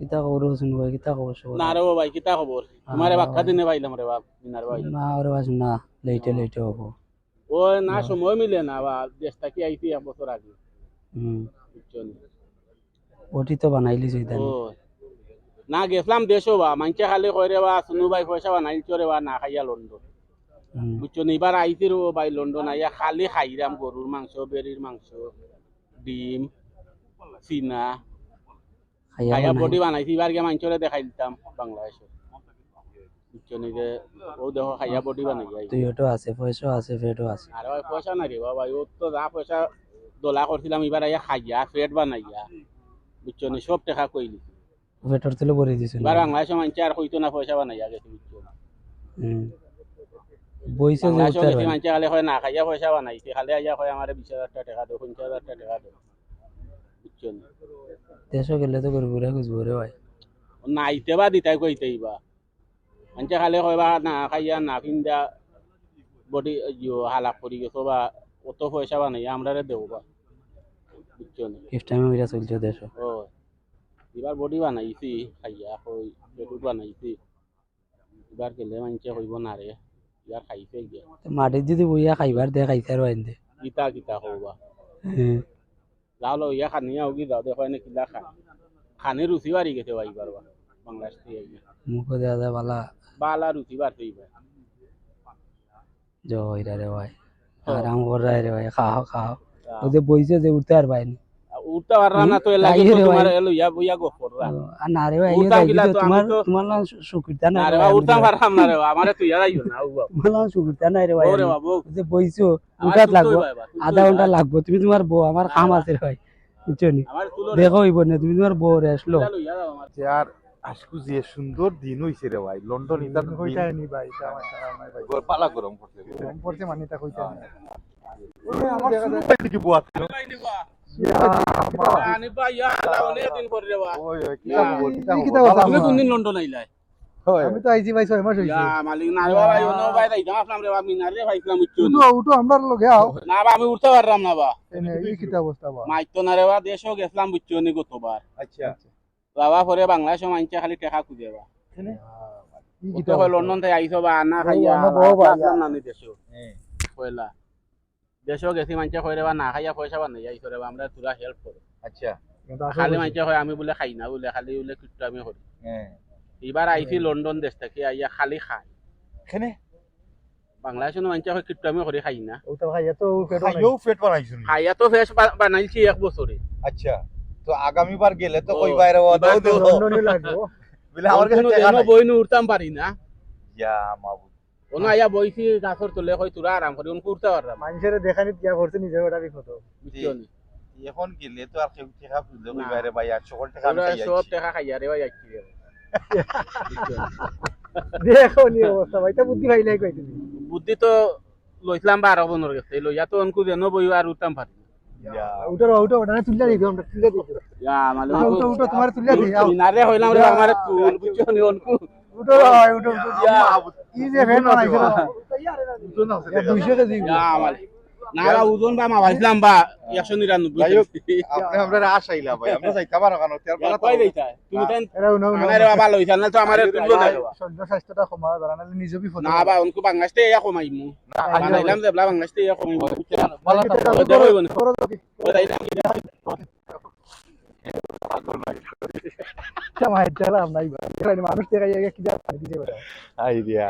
কিতা খবর শুন ভাই, কিতা খবর সব? না রে ভাই কিতা খবর তোমারে বাক্কা দিনে পাইলাম রে বাপ মিনার ভাই না ওরে বাস না, লেটে হবো। ও না সময় মিলে না বা দেশটা কি আইছি 1 বছর আগে হুম, বুঝছো নি? ওটি তো বানাইলি ও সুইদানি। না গেছিলাম দেশও বা মানছে খালি কইরে বা সুনু ভাই পয়সা বানাইছ রে বা না খাইয়া লন্ডন হুম, বুঝছো নি? এবার আইছি রে ভাই লন্ডন আইয়া খালি খাইরাম গরুর মাংস বেরির মাংস ডিম চিনা খাইয়া খাইয়া বানাই। বডি বানাইছি এবার গিয়ে মাংসরে দেখাই দিতাম বাংলাদেশে বুঝছো নি যে ও দেখো খাইয়া বডি বানাই যাই তুই ওটো আছে, পয়সা আছে, ফেটও আছে। আর ভাই পয়সা নাই রে বাবা ও তো যা পয়সা দোলা করছিলাম এবার আইয়া খাইয়া পেট বানাইয়া বুঝছো নি সব টাকা কইলি ফেটর তুলে ভরে দিছ না? এবার বাংলাদেশে মানছে আর কইতো না পয়সা বানাইয়া গেছে বুঝছো নি? হুম, বইছে যে বাংলাদেশেও উত্তর গেছি ভাই। মানছে খালি হয় না খাইয়া পয়সা বানাইছে খালি আইয়া হয় আমার 20,000 টাকা দাও 50,000 টাকা দাও বুঝছো নি? দেশও গেলে তো করে ঘুরে খুঁজবো রে ভাই। নাইতে বা দিতাই কইতেই বা মানছে খালি কইবা না খাইয়া না ফিন্দা বডি হালাক করি গেছো বা অত পয়সা বানাইয়া আমরা দেবো বা বুঝছো নি? কিস টাইমে ওইটা চলছে দেশও। ও এবার বডি বানাইছি খাইয়া কই পেটুত বানাইছি এবার গেলে মানছে হইব না রে এবার খাইছে গিয়া মাটির যদি বইয়া খাইবার দে খাইছে আর বাইন দে। কিতা কিতা হবা হ্যাঁ, যাও লো ইয়া খানিয়া হোক যাও দেখো এনে কিলা খান খানে রুচি বাড়ি গেছে ভাই এবার বা বাংলাদেশ থেকে আইয়া মুখো দেওয়া যায় বালা। বালা রুচি বাড়ছে এবার জয়রা রে ভাই, ও, আরাম কর রে ভাই, খাও খাও। আহ, ও যে বইছে যে উঠতে আর বাইনি। উঠতে পারলাম না তো এর লাগে তাই তো রে ভাই। তোমার এলো ইয়া বইয়া গো কররা আর না রে ভাই, এই উঠতাম রাখি কিলা তো তো আমি তোমার, তো তোমার না সুকুরতা না না রে রে ভাই, বা আমি উঠতাম তো। পারলাম না রে বা আমারে তুই যাইও না উবা তোমার না সুকুরতা নাই রে ভাই, ও রে আমি বাবু ও যে বইছো আমার উঠাত তুলতে লাগবো, হইবা এবার তুলতে আধা ঘন্টা হইবা লাগবো। তুমি তোমার বউ, আমার না কাম বা আছে রে ভাই, বুঝছো নি? আমার তুলো রে দেখো বা হইব না, তুমি তোমার বউ রেস্ট লো। কিলা লইয়া যাও আমার যে আর আজকু যে সুন্দর দিন হইছে রে ভাই লন্ডন ইতার কইতা নি ভাই এটা আমার সারা নাই ভাই পালা গরম করতে কম পড়ছে মানে তা কইতা নি আমার শুরু থেকে কি বুয়াত ভাই নিবা আনি বা ইয়া অনেক দিন পরে রে বা ওই ওই কি না, খবর কি কথা বলতাম তুমি কোন দিন লন্ডন আইলাই হয় আমি তো আইছি ভাই 6 মাস হইছে ইয়া মালিক না রে ভাই অন্য ভাই যাইতাম আসলাম রে বা মিনার রে ভাইছিলাম উচ্চ উঠো উঠো আমরার লগে আও না বা আমি উঠতে পারলাম না বা এনে এই কিতা অবস্থা বা মাইতো না রে বা দেশও গেছিলাম বুঝছো নি গতবার আচ্ছা বাবা পরে বাংলাদেশে মানছে খালি টাকা খুঁজে বা কি তো কিতা কই লন্ডন থেকে আইছো বা আনা ও, খাইয়া আনা বউ ভাই, আসলাম না নি দেশও হ্যাঁ কইলা দেশও গেছি মানছে কই রে বা না খাইয়া পয়সা বানাই আইছো রে বা আমরা তোরা হেল্প করো আচ্ছা খালি মানছে হয় আমি বলে খাই না বলে খালি বলে কিট্টু আমি করি হ্যাঁ এবার আইছি লন্ডন দেশ থেকে আইয়া খালি খাই এখানে বাংলাদেশে মানছে হয় কিট্টু আমি করে খাই না ওটা ভাই এত পেটো নাই খাইও পেট বানাইছুন খাইয়া তো ফ্রেশ বানাইছি 1 বছরে আচ্ছা তো আগামীবার গেলে তো কই বাইরে ও এবার দাও তো দেবো লন্ডনে লাগবো বলে আমার কাছে কোনো টাকা দিনও নাই বইনু উঠতাম পারি না ইয়া মাবুদ কোনো আইয়া বইছি গাছর তলে কই তোরা আরাম করি উনকু উঠতে পারলাম মানুষের দেখানিত কিয়া করছে নিজে ওটা বিপদ বুঝছো নি এখন গেলে তো আর কেউ টাকা দিলে কই না। বাইরে ভাই আর সকল টাকা আমি ওরা খাই সব আইছি টাকা খাইয়া রে ভাই যাচ্ছি রে বুঝছো নি? দেখো নি অবস্থা ভাই তা বুদ্ধি ভাই নাই কই তুমি বুদ্ধি তো লইছিলাম 12 বছর গেছে লইয়া তো উনকু যেন বই আর উঠতাম পারি না। ইয়া উঠো উঠো ওটা তুললে দিই আমরা তুললে দিই ইয়া মানে উঠো উঠো উঠো তোমার তুললে দিই আও মিনারে হইলাম রে আমার তুল বুঝছো নি উনকু উঠো ভাই উঠো উঠো ইয়া কি যে ফ্যান বানাইছে না বুঝছো না 200 কেজি ইয়া মানে না বা ওজন বা মা ভাইছিলাম বা 199 যাই হোক আপনি আমরা আশাইলা ভাই আমরা যাইতে পারো কেন তেল পালা কই দেইতা তুমি তেন এরা উনো উনো আমার বাবা লইছা না তো আমার তুললো না রে বা। শরীর স্বাস্থ্যটা কমা ধরা নালে নিজে বিপদ না বা উনকু বাংলাদেশ থেকে ইয়া কমাইমু বানাইলাম যে বলা বাংলাদেশ থেকে ইয়া কমাইমু মানুষ দেখা যায় কি যা দিতে পারে আইডিয়া